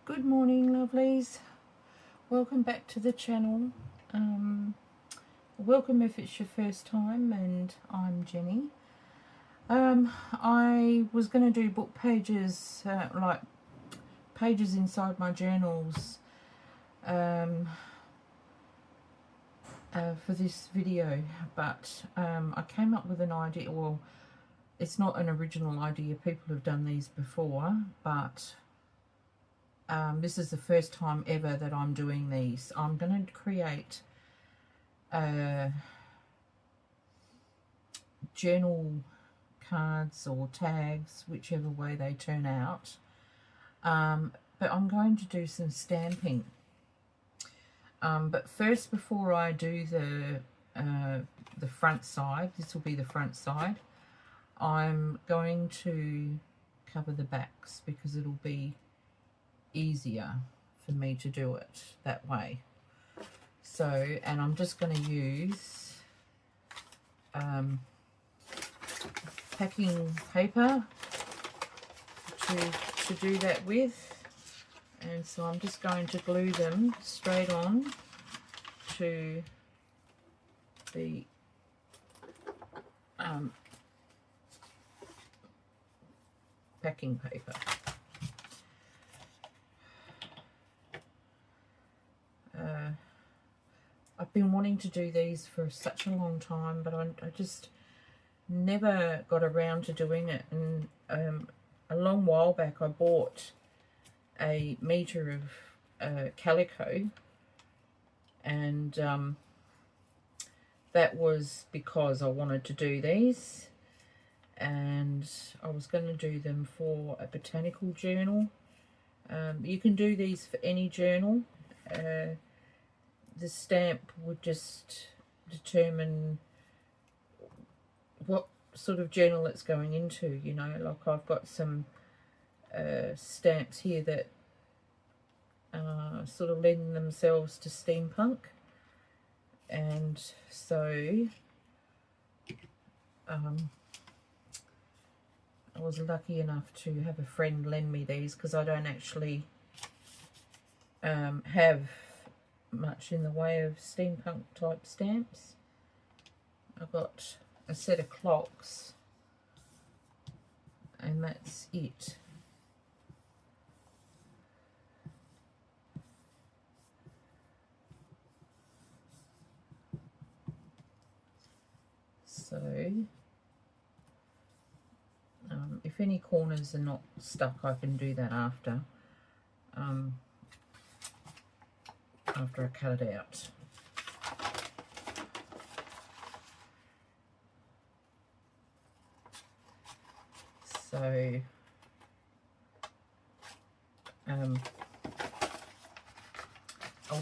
Good morning, lovelies. Welcome back to the channel. Welcome if it's your first time, and I'm Jenny. I was going to do book pages, like pages inside my journals, for this video, but I came up with an idea. Well, it's not an original idea. People have done these before, but this is the first time ever that I'm doing these. I'm going to create journal cards or tags, whichever way they turn out. But I'm going to do some stamping. But first, before I do the front side, this will be the front side, I'm going to cover the backs because it'll be easier for me to do it that way. So, and I'm just going to use packing paper to do that with, and so I'm just going to glue them straight on to the packing paper. I've been wanting to do these for such a long time, but I just never got around to doing it. And a long while back I bought a metre of calico, and that was because I wanted to do these, and I was going to do them for a botanical journal. You can do these for any journal. The stamp would just determine what sort of journal it's going into, you know. Like I've got some stamps here that sort of lend themselves to steampunk, and so I was lucky enough to have a friend lend me these, because I don't actually have much in the way of steampunk type stamps. I've got a set of clocks, and that's it. So if any corners are not stuck, I can do that after I cut it out. So I'll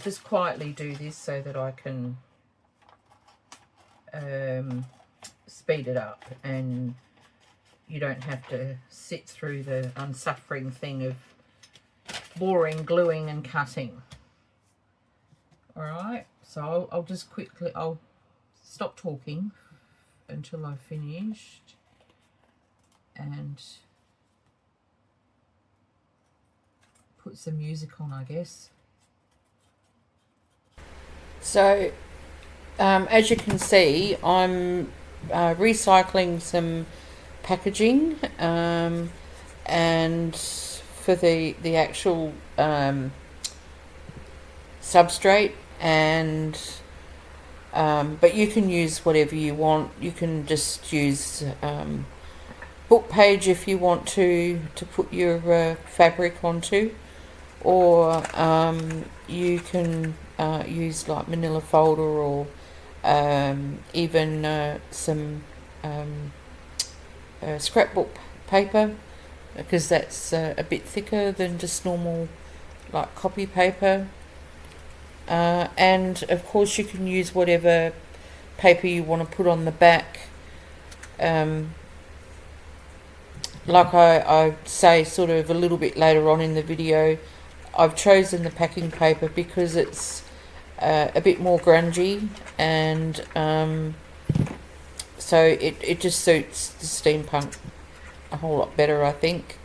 just quietly do this so that I can speed it up, and you don't have to sit through the unsuffering thing of boring, gluing and cutting. Alright, so I'll just quickly, I'll stop talking until I've finished and put some music on, I guess. So as you can see, I'm recycling some packaging, and for the actual substrate, and but you can use whatever you want. You can just use book page if you want to put your fabric onto, or you can use like manila folder, or even some scrapbook paper, because that's a bit thicker than just normal like copy paper. And of course you can use whatever paper you want to put on the back. Like I say sort of a little bit later on in the video, I've chosen the packing paper because it's a bit more grungy, and so it just suits the steampunk a whole lot better, I think.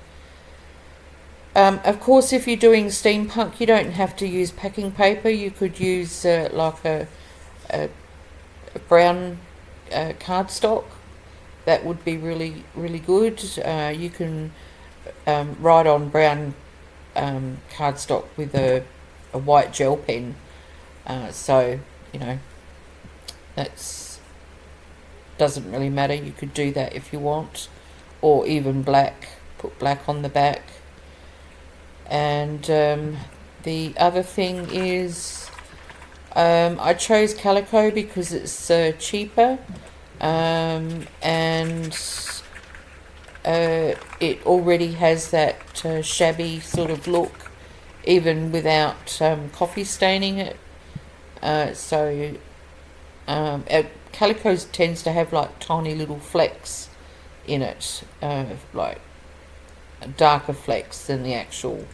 Of course, if you're doing steampunk, you don't have to use packing paper. You could use like a brown cardstock. That would be really, really good. You can write on brown cardstock with a white gel pen. So, you know, that's doesn't really matter. You could do that if you want, or even black. Put black on the back. And the other thing is, I chose calico because it's cheaper, and it already has that shabby sort of look, even without coffee staining it. Calico tends to have like tiny little flecks in it, like darker flecks than the actual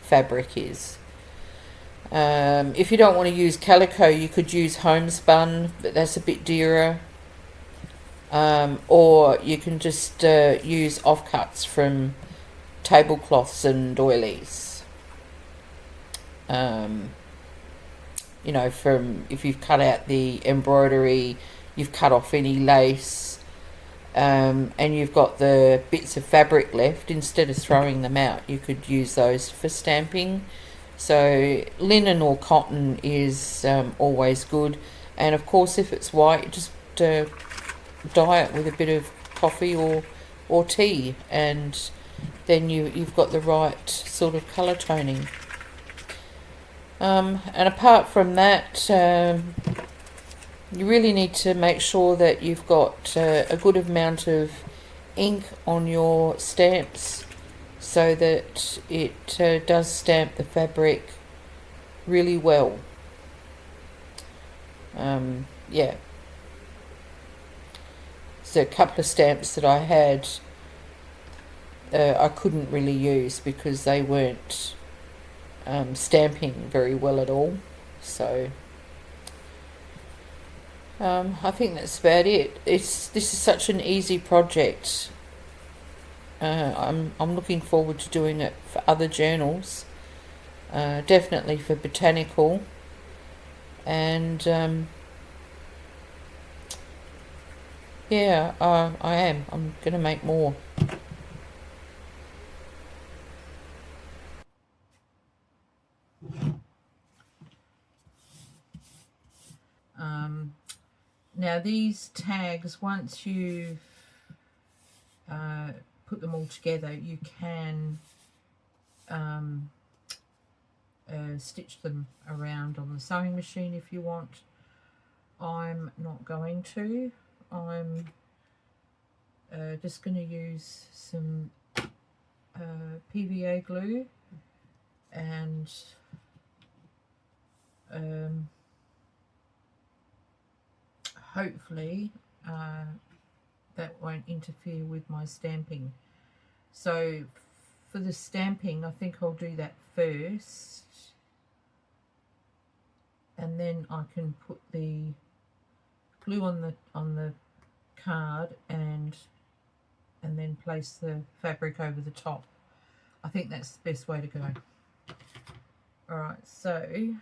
fabric is. If you don't want to use calico, you could use homespun, but that's a bit dearer. Or you can just use offcuts from tablecloths and doilies. You know, from if you've cut out the embroidery, you've cut off any lace, and you've got the bits of fabric left, instead of throwing them out, you could use those for stamping. So linen or cotton is always good. And of course, if it's white, just dye it with a bit of coffee or tea, and then you've got the right sort of colour toning. And apart from that, you really need to make sure that you've got a good amount of ink on your stamps, so that it does stamp the fabric really well. Yeah. So a couple of stamps that I had, I couldn't really use because they weren't stamping very well at all. So I think that's about it. This is such an easy project. I'm looking forward to doing it for other journals, definitely for botanical, and yeah, I am. I'm going to make more. Now these tags, once you've put them all together, you can stitch them around on the sewing machine if you want. I'm not going to. I'm just going to use some PVA glue and hopefully that won't interfere with my stamping. So for the stamping, I think I'll do that first, and then I can put the glue on the card and then place the fabric over the top. I think that's the best way to go. Alright, so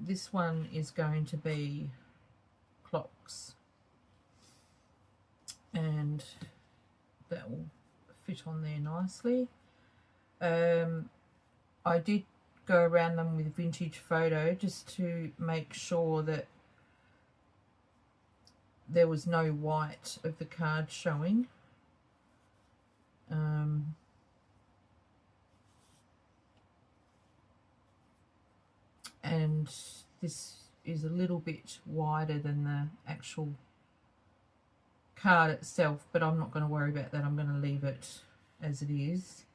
this one is going to be clocks, and that will fit on there nicely. I did go around them with vintage photo just to make sure that there was no white of the card showing. And this is a little bit wider than the actual card itself, but I'm not going to worry about that. I'm going to leave it as it is.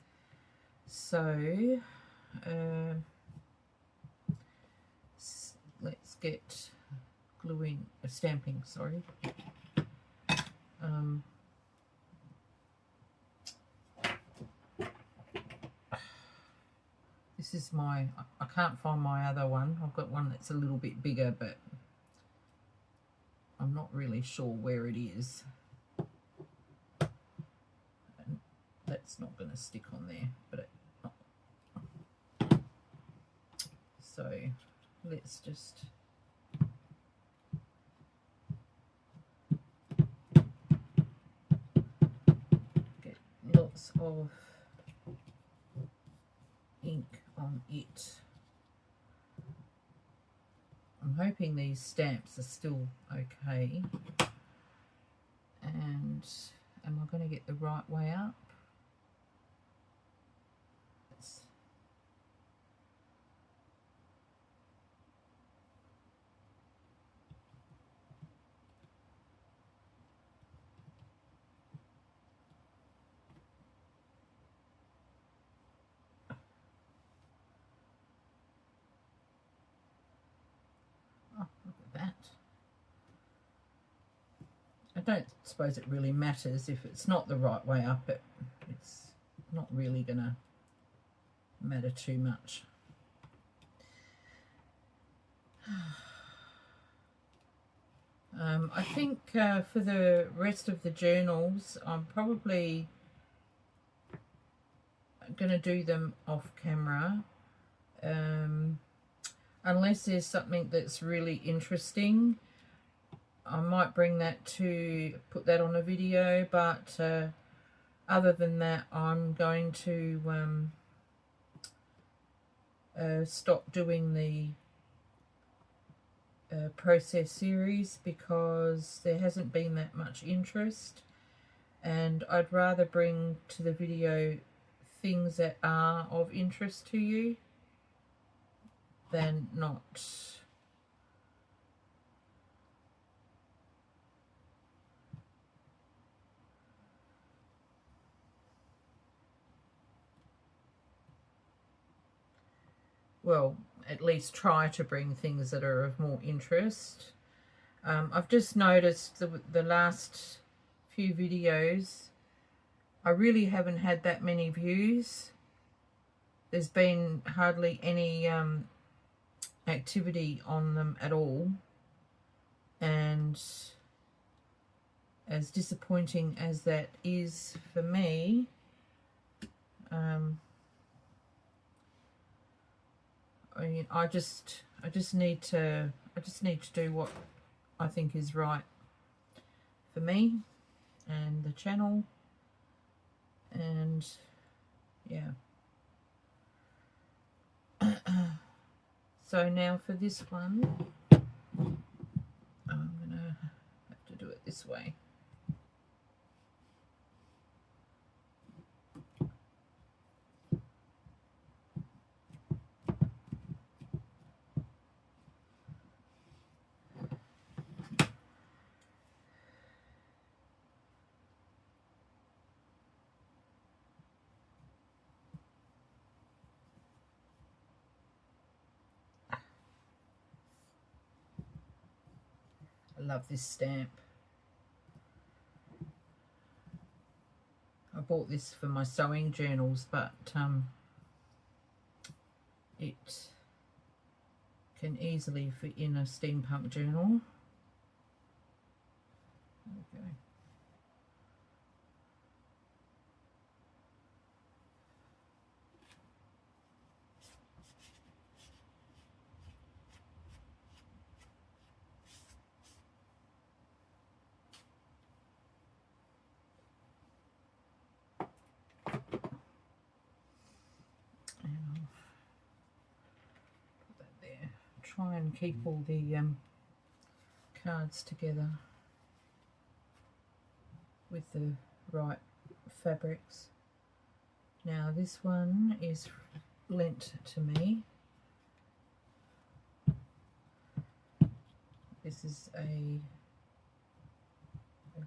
So let's get gluing, stamping, sorry. This is I can't find my other one. I've got one that's a little bit bigger, but I'm not really sure where it is. And that's not going to stick on there, but So let's just get lots of ink on it. I'm hoping these stamps are still okay. And am I going to get the right way up? Oh, look at that. I don't suppose it really matters if it's not the right way up. It's not really going to matter too much. I think for the rest of the journals, I'm probably going to do them off camera, unless there's something that's really interesting. I might bring that to put that on a video, but other than that, I'm going to stop doing the process series because there hasn't been that much interest, and I'd rather bring to the video things that are of interest to you than not. Well, at least try to bring things that are of more interest. I've just noticed the last few videos, I really haven't had that many views. There's been hardly any activity on them at all, and as disappointing as that is for me, I mean, I just need to do what I think is right for me and the channel, and yeah. So now for this one, I'm gonna have to do it this way. I love this stamp. I bought this for my sewing journals, but it can easily fit in a steampunk journal. Okay. Try and keep all the cards together with the right fabrics. Now this one is lent to me. This is a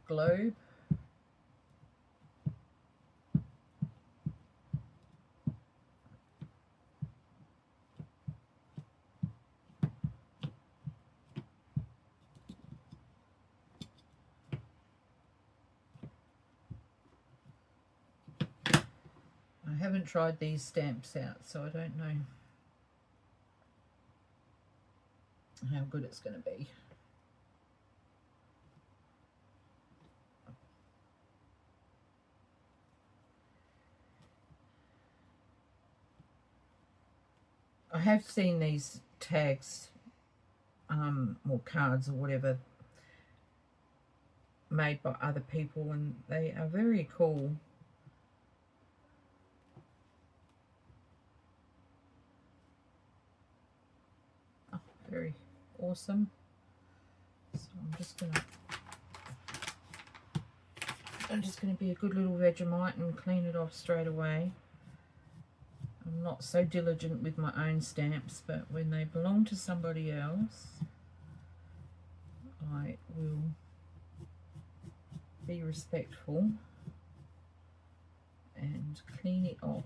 globe. I haven't tried these stamps out, so I don't know how good it's going to be. I have seen these tags or cards or whatever made by other people, and they are very cool. Oh, very awesome. So I'm just gonna be a good little Vegemite and clean it off straight away. I'm not so diligent with my own stamps, but when they belong to somebody else, I will be respectful and clean it off.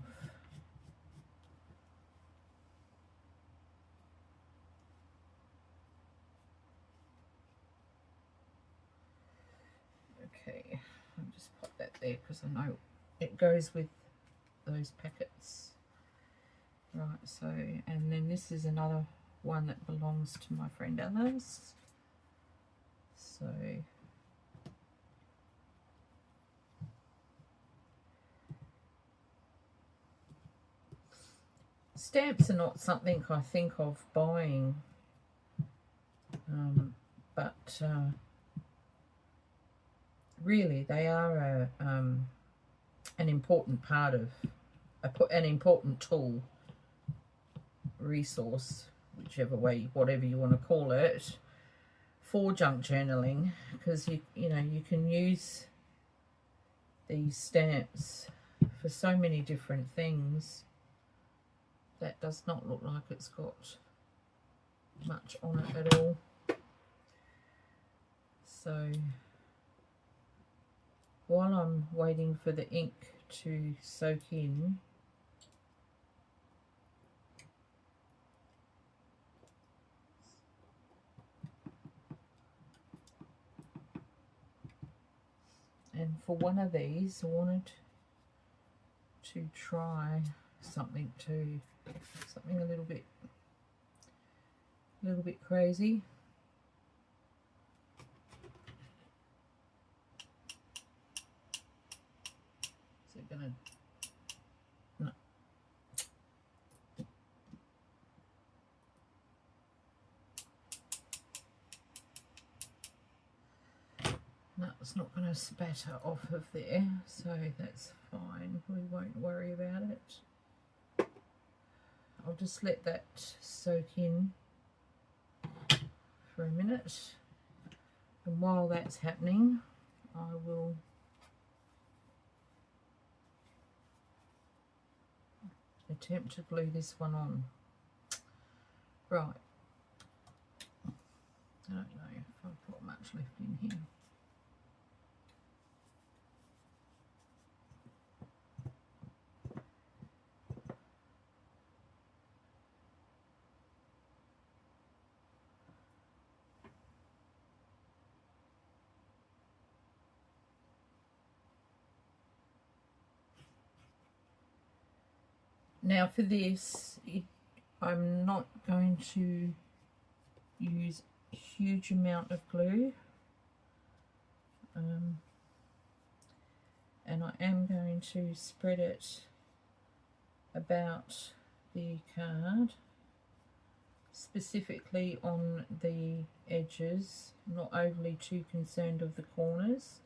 Okay, I'll just pop that there because I know it goes with those packets. Right, so, and then this is another one that belongs to my friend Alice. So, stamps are not something I think of buying, but really they are an important part of, an important tool, resource, whichever way, whatever you want to call it, for junk journaling, because you know you can use these stamps for so many different things. That does not look like it's got much on it at all. So while I'm waiting for the ink to soak in, and for one of these I wanted to try something a little bit crazy. Is it gonna, no. No, it's not going to spatter off of there, so that's fine. We won't worry about it. I'll just let that soak in for a minute, and while that's happening I will attempt to glue this one on. Right, I don't know if I've got much left in here. Now for this, I'm not going to use a huge amount of glue, and I am going to spread it about the card, specifically on the edges. I'm not overly too concerned of the corners,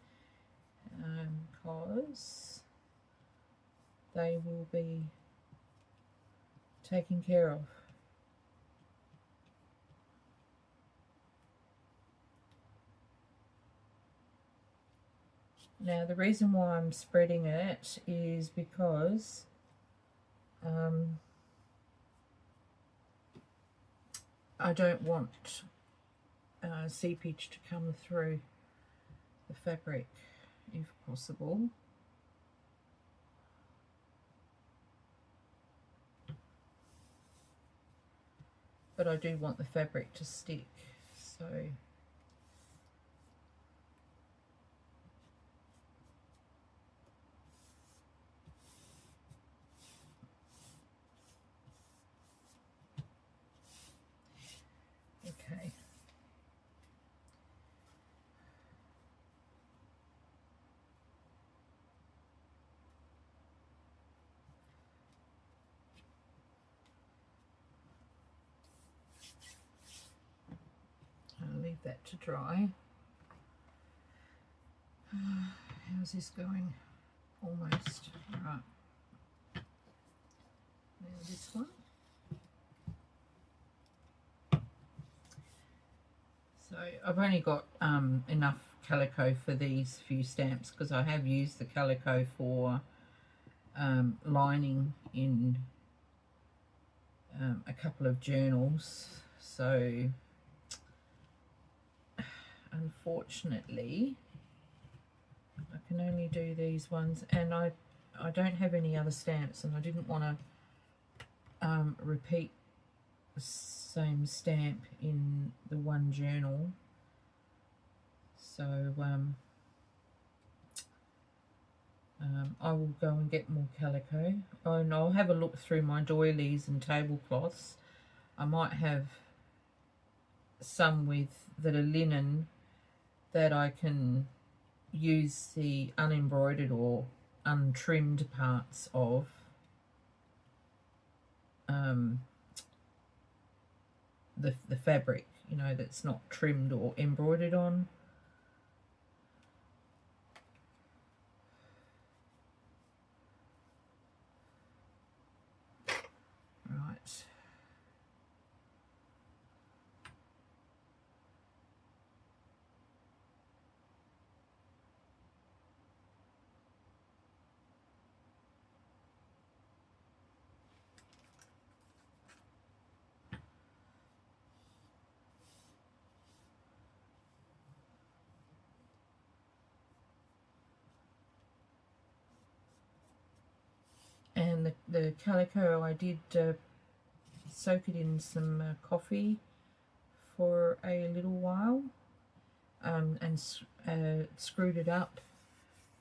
because they will be taken care of. Now the reason why I'm spreading it is because I don't want seepage to come through the fabric if possible. But I do want the fabric to stick, so okay. leave that to dry. How's this going? Almost. Right. Now this one. So I've only got enough calico for these few stamps because I have used the calico for lining in a couple of journals. So unfortunately I can only do these ones, and I don't have any other stamps, and I didn't want to repeat the same stamp in the one journal. So I will go and get more calico, and I'll have a look through my doilies and tablecloths. I might have some that are linen that I can use the unembroidered or untrimmed parts of. The fabric, you know, that's not trimmed or embroidered on. Right. And the calico, I did soak it in some coffee for a little while, and screwed it up,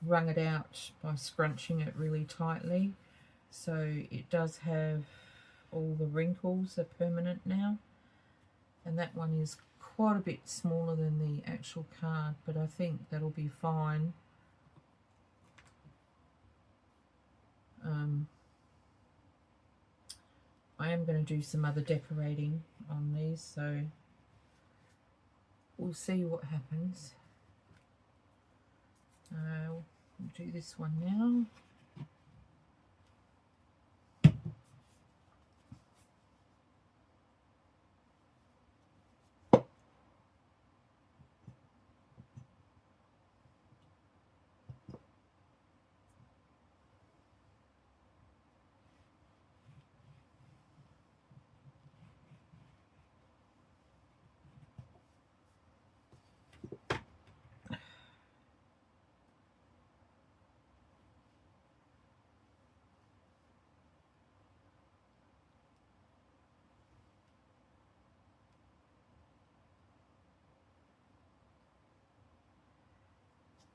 wrung it out by scrunching it really tightly, so it does have all the wrinkles are permanent now. And that one is quite a bit smaller than the actual card, but I think that'll be fine. I am going to do some other decorating on these, so we'll see what happens. We'll do this one now.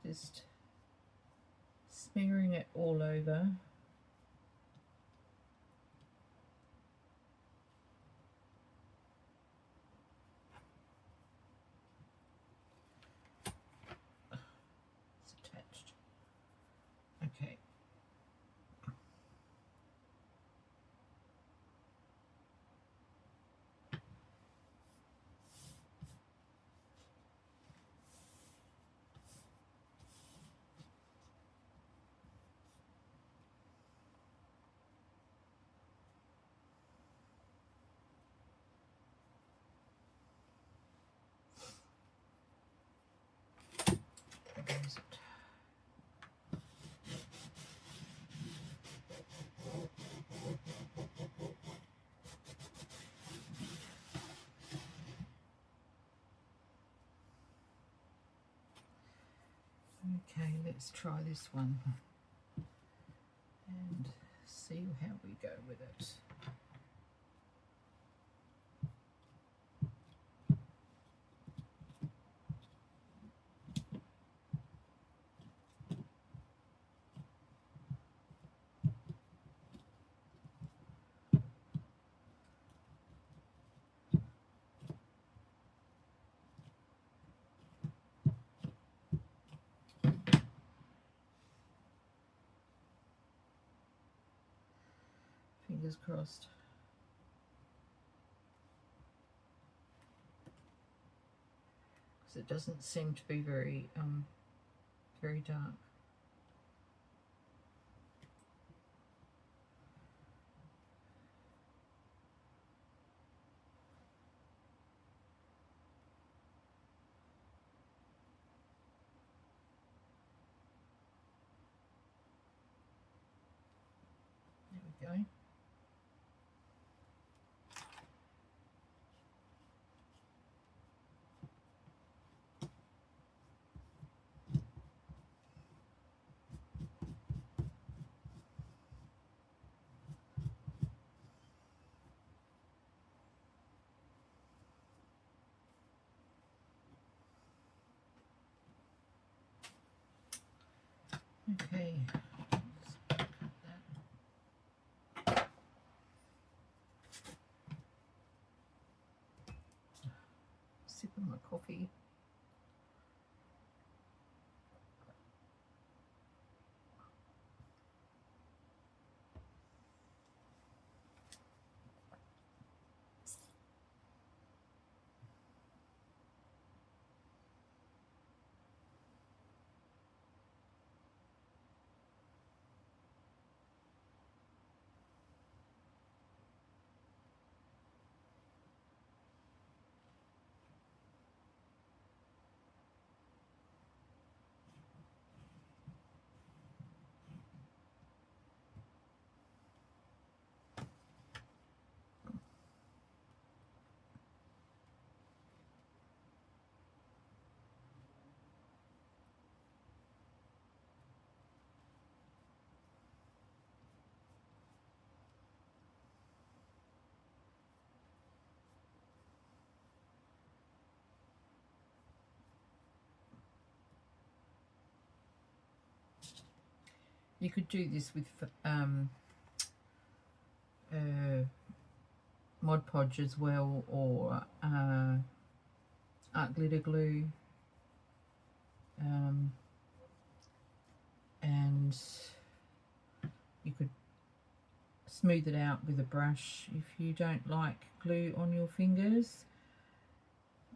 Just smearing it all over. It's attached. Okay. Where is it? Okay, let's try this one and see how we go with it. Fingers crossed. because it doesn't seem to be very very dark. There we go. Okay. Sip of my coffee. You could do this with Mod Podge as well, or art glitter glue, and you could smooth it out with a brush if you don't like glue on your fingers.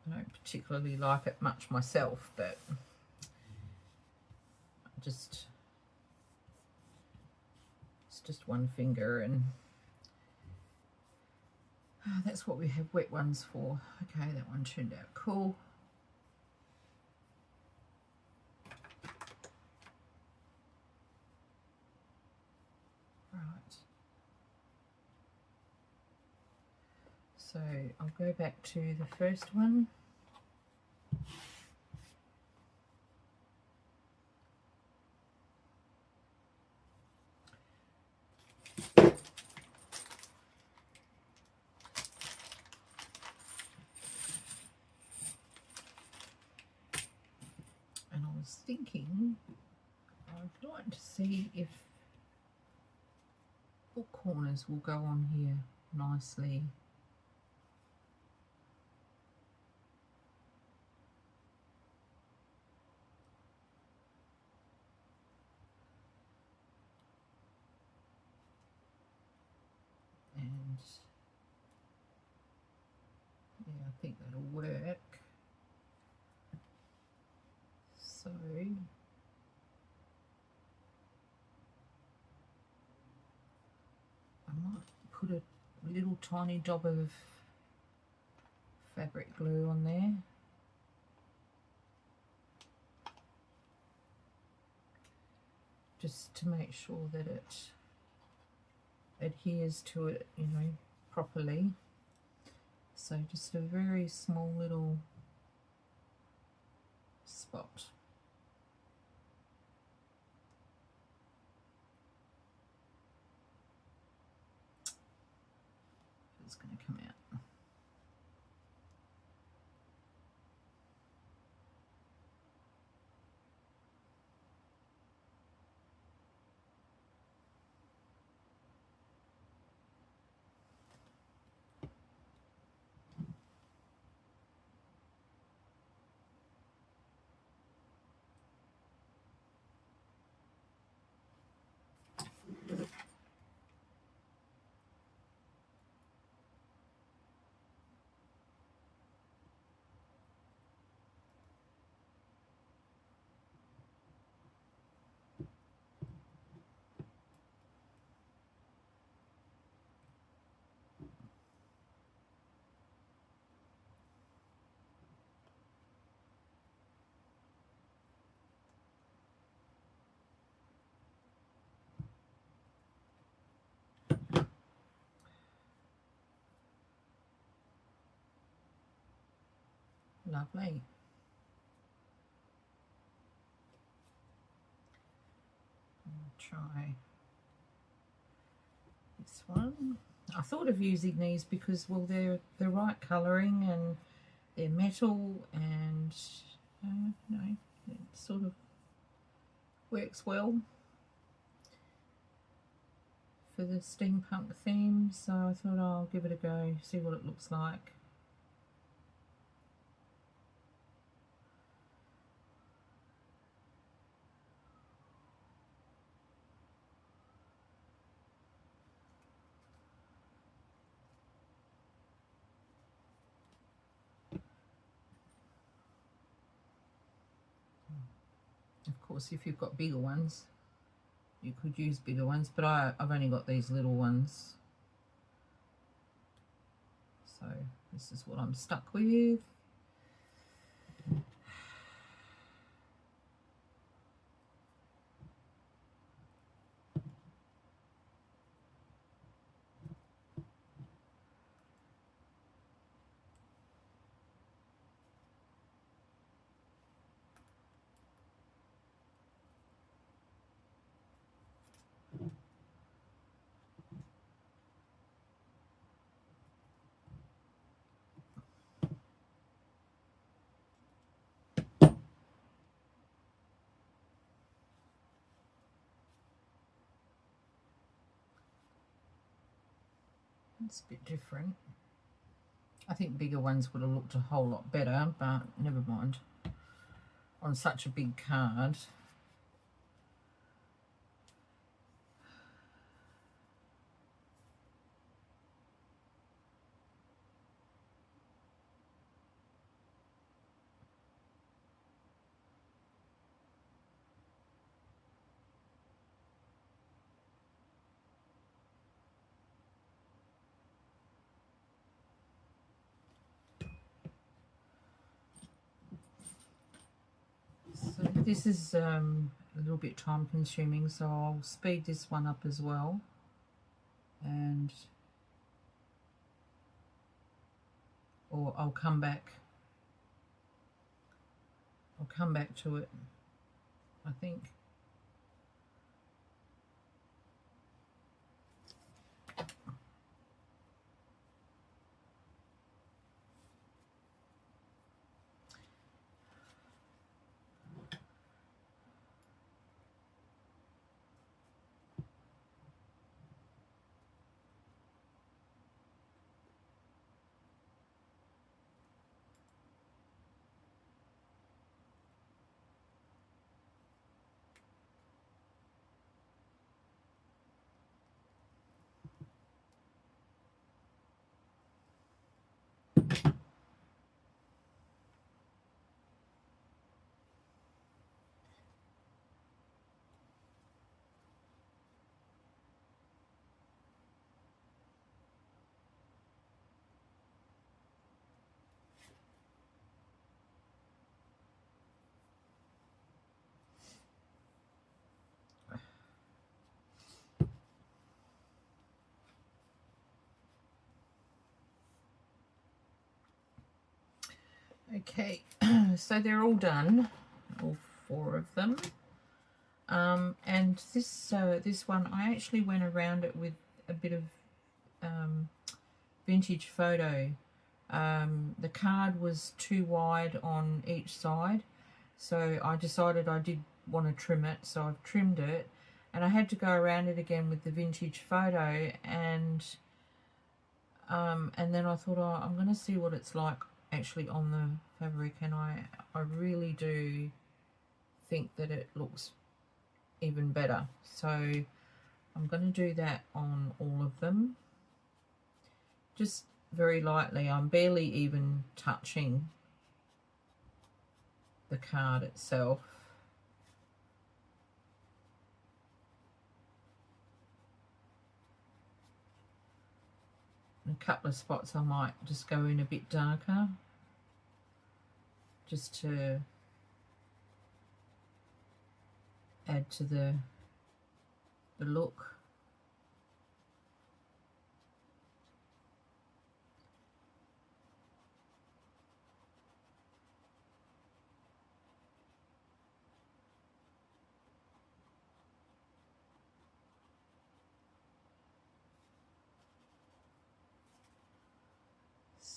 I don't particularly like it much myself, but it's just one finger, and that's what we have wet ones for. Okay, that one turned out cool. Right. So I'll go back to the first one. And I was thinking I'd like to see if book corners will go on here nicely. And yeah, I think that'll work. So I might put a little tiny dab of fabric glue on there. Just to make sure that it adheres to it, you know, properly. So just a very small little spot. It's going to come out. Lovely. I'll try this one. I thought of using these because, well, they're the right colouring and they're metal, and no, it sort of works well for the steampunk theme, so I thought I'll give it a go, see what it looks like. Of course, if you've got bigger ones, you could use bigger ones, but I've only got these little ones. So this is what I'm stuck with. It's a bit different. I think bigger ones would have looked a whole lot better, but never mind. On such a big card. So this is a little bit time consuming, so I'll speed this one up as well, and or I'll come back to it, I think. Okay, so they're all done, all 4 of them. And this one, I actually went around it with a bit of vintage photo. The card was too wide on each side, so I decided I did want to trim it, so I've trimmed it, and I had to go around it again with the vintage photo, and then I thought, oh, I'm going to see what it's like actually on the fabric, and I really do think that it looks even better, so I'm going to do that on all of them, just very lightly. I'm barely even touching the card itself. In a couple of spots I might just go in a bit darker, just to add to the look.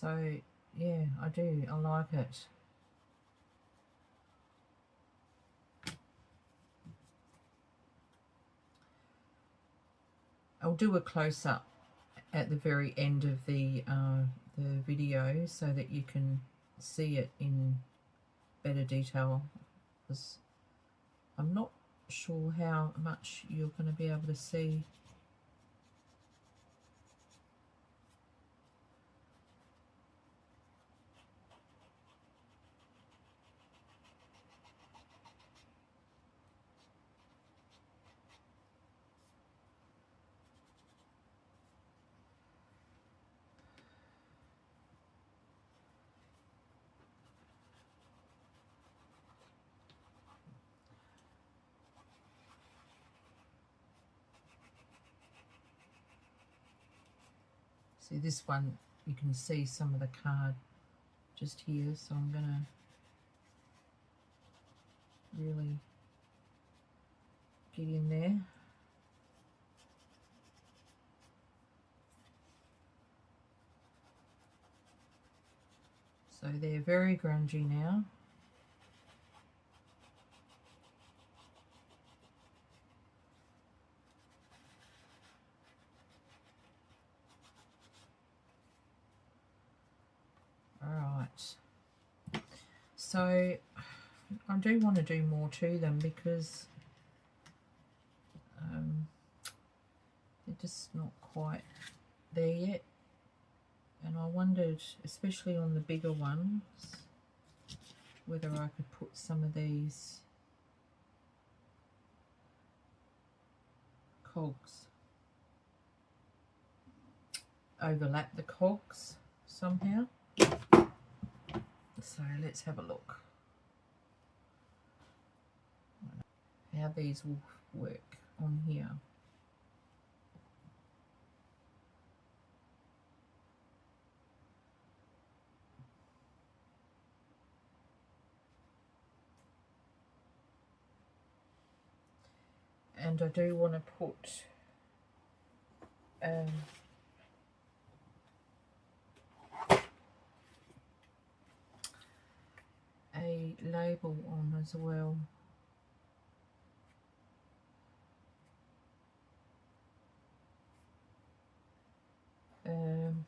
So yeah, I do. I like it. I'll do a close-up at the very end of the video so that you can see it in better detail, because I'm not sure how much you're going to be able to see. See, this one, you can see some of the card just here, so I'm going to really get in there. So they're very grungy now. Alright, so I do want to do more to them because they're just not quite there yet, and I wondered, especially on the bigger ones, whether I could put some of these cogs, overlap the cogs somehow. So let's have a look how these will work on here. And I do want to put a label on as well. And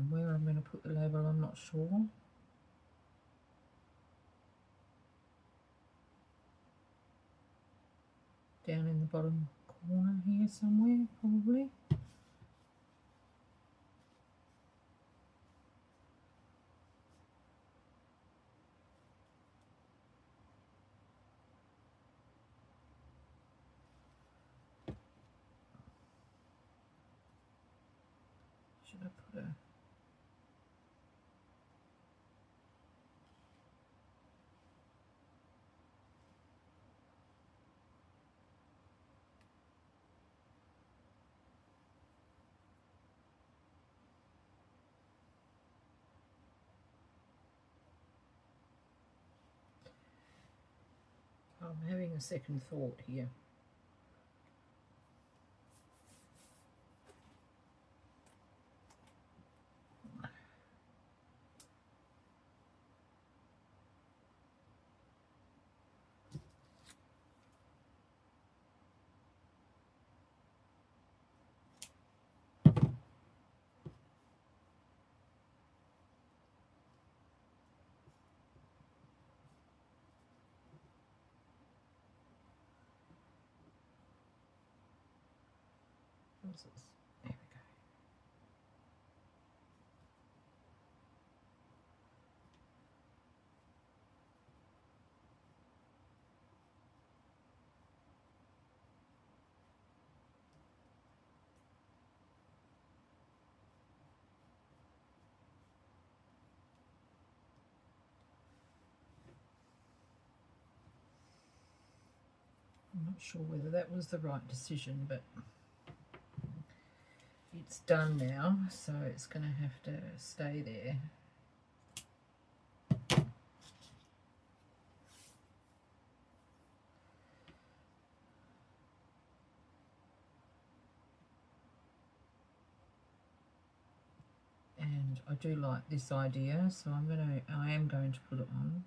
where I'm going to put the label, I'm not sure. Down in the bottom corner here somewhere, probably. Should I put a... I'm having a second thought here. What's this? There we go. I'm not sure whether that was the right decision, but it's done now, so it's going to have to stay there. I do like this idea, so I am going to put it on.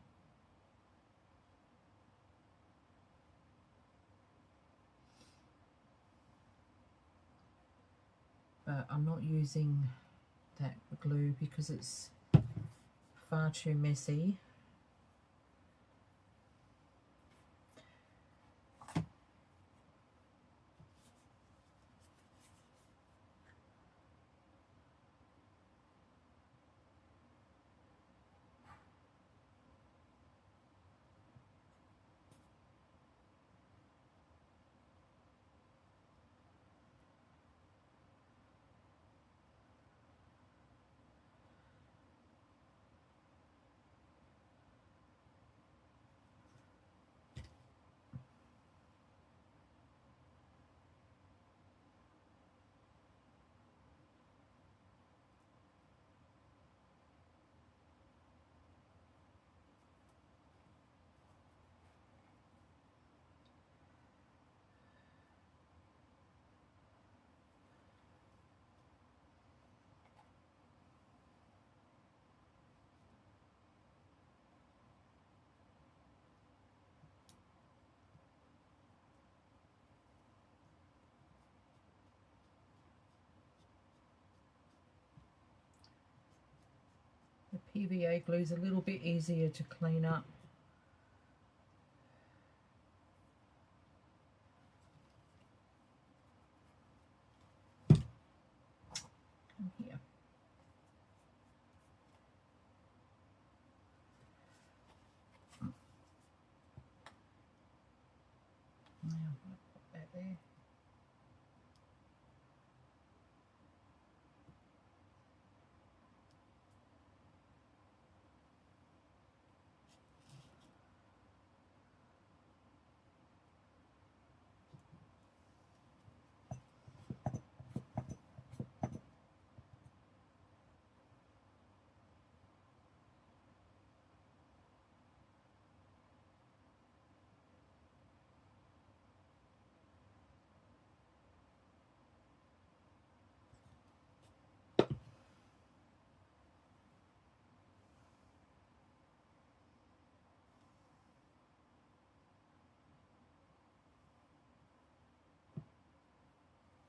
But I'm not using that glue because it's far too messy. The PVA glue is a little bit easier to clean up. Come here. Now I'll put that there.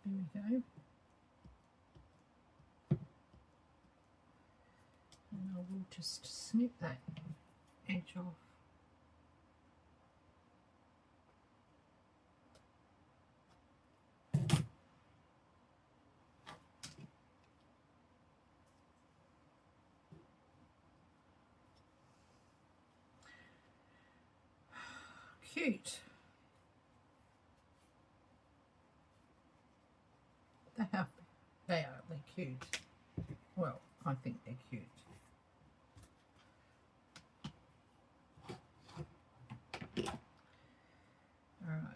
There we go. And I will just snip that edge off. Cute. They're cute. Well, I think they're cute. All right.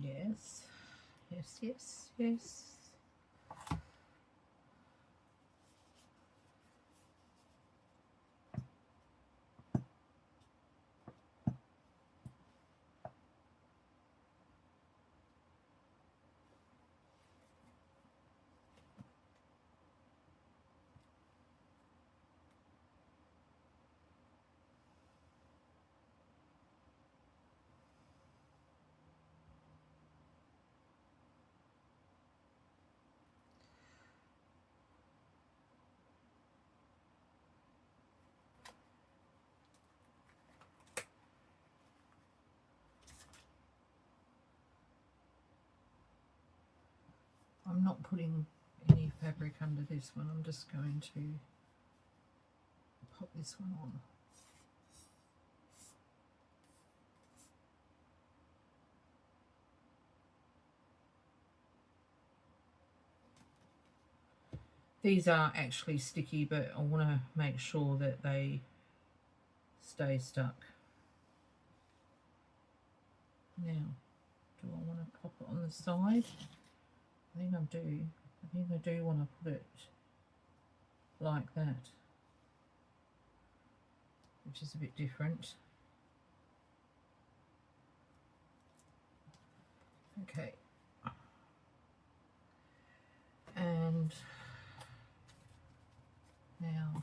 Yes, yes, yes, yes. I'm not putting any fabric under this one. I'm just going to pop this one on. These are actually sticky, but I want to make sure that they stay stuck. Now, do I want to pop it on the side? I think I do. I think I do want to put it like that, which is a bit different. Okay. And now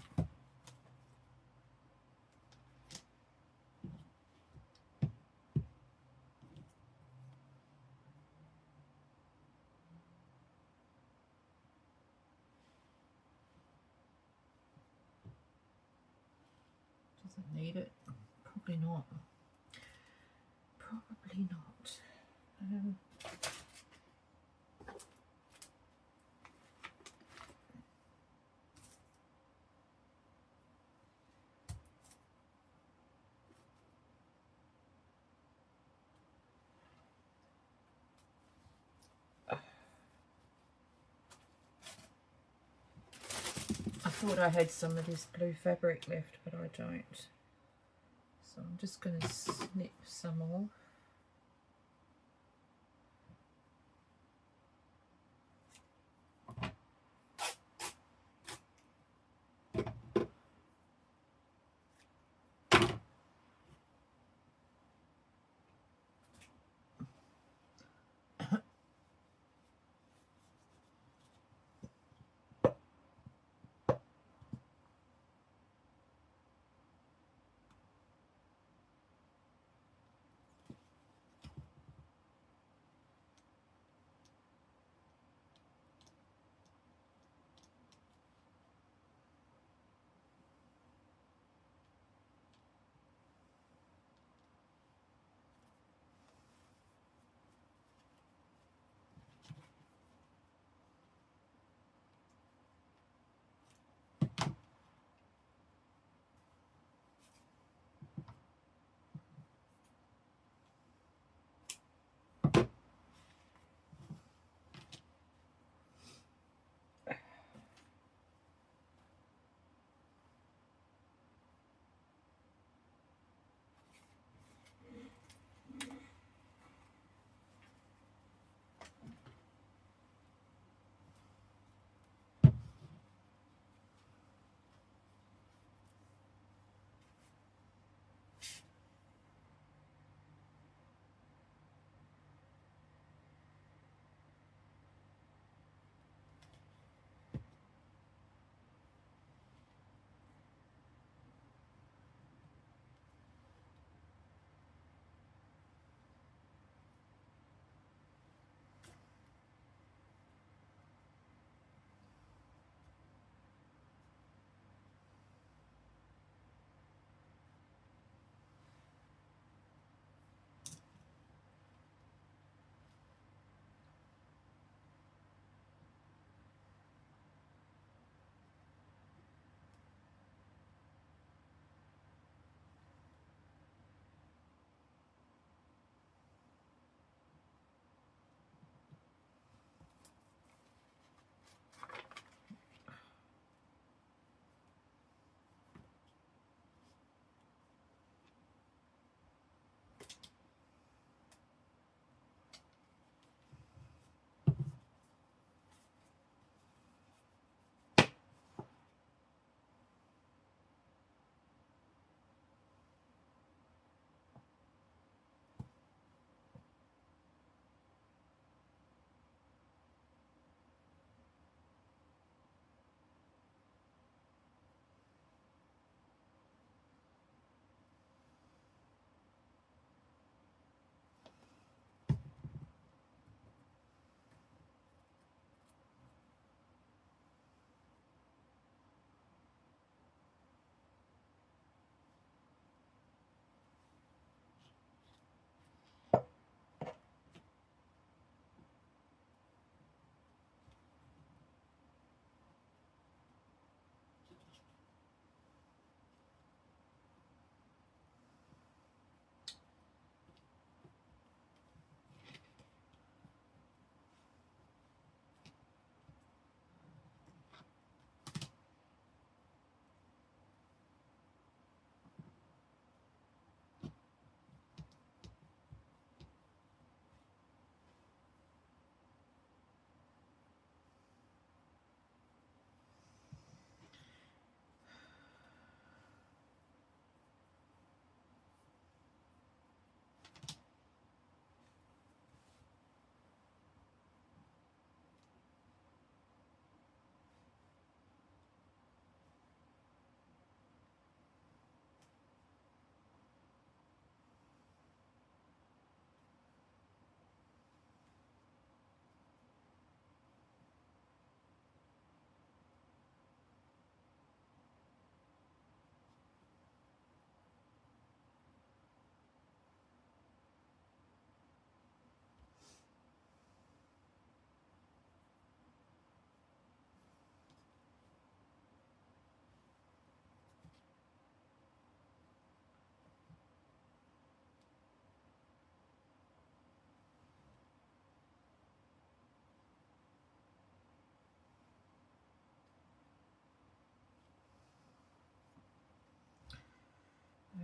does it need it? Probably not. Probably not. I thought I had some of this blue fabric left, but I don't. So I'm just going to snip some off.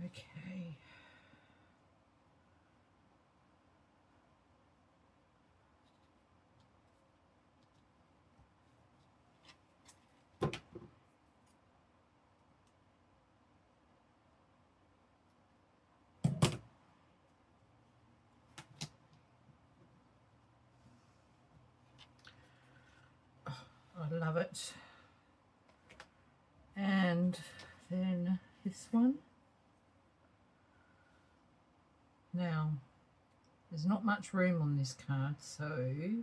Okay. I love it. And then this one. Now, there's not much room on this card, so I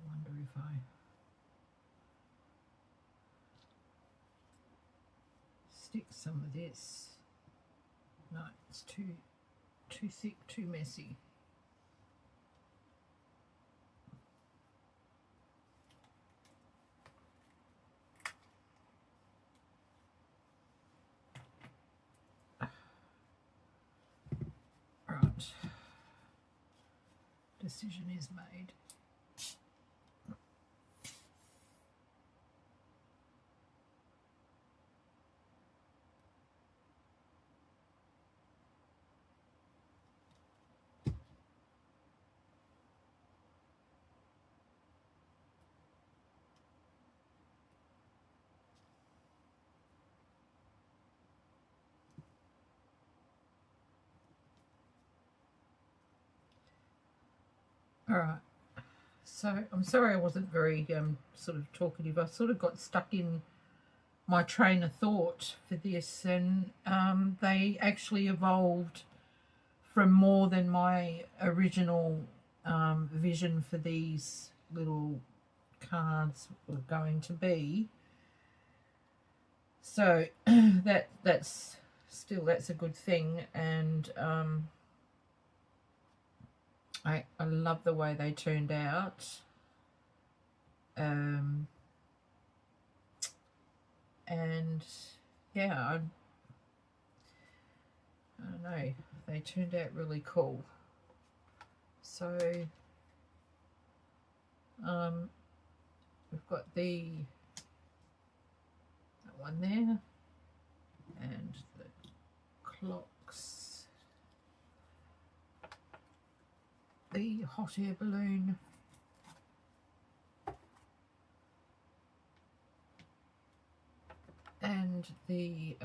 wonder if I stick some of this. No, it's too thick, too messy. Right. Decision is made. All right. So I'm sorry I wasn't very sort of talkative. I sort of got stuck in my train of thought for this, and they actually evolved from more than my original vision for these little cards were going to be. So that's a good thing, and I love the way they turned out. And yeah, I don't know, they turned out really cool. So we've got that one there, and the clocks, the hot air balloon, and the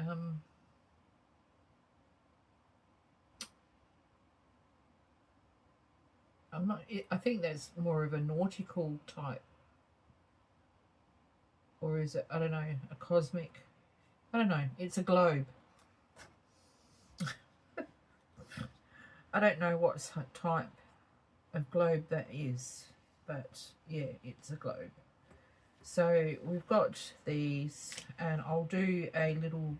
I think that's more of a nautical type, or is it, I don't know, a cosmic, I don't know, it's a globe. I don't know what type of globe that is, but yeah, it's a globe. So we've got these, and I'll do a little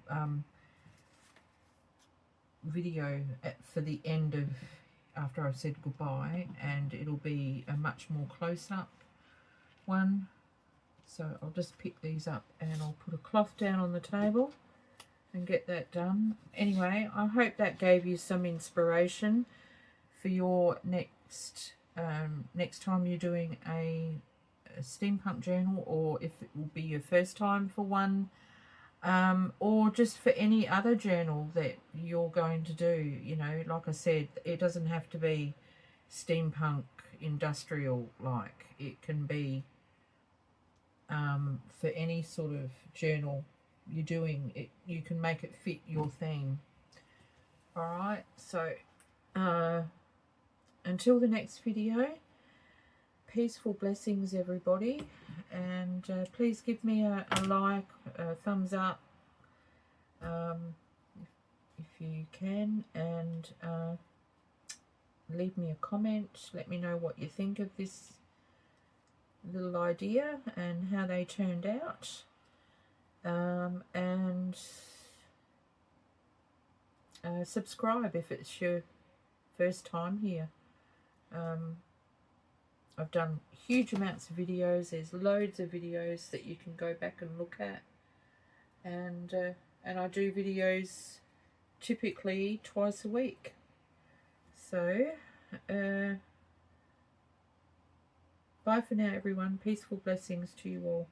video for the end of, after I've said goodbye, and it'll be a much more close-up one. So I'll just pick these up and I'll put a cloth down on the table and get that done. Anyway, I hope that gave you some inspiration for your next time you're doing a steampunk journal, or if it will be your first time for one, or just for any other journal that you're going to do. You know, like I said, it doesn't have to be steampunk industrial, like it can be for any sort of journal you're doing. You can make it fit your theme. All right, so until the next video, peaceful blessings everybody, and please give me a like, a thumbs up if you can, and leave me a comment. Let me know what you think of this little idea and how they turned out, and subscribe if it's your first time here. I've done huge amounts of videos. There's loads of videos that you can go back and look at. and I do videos typically twice a week. So bye for now, everyone. Peaceful blessings to you all.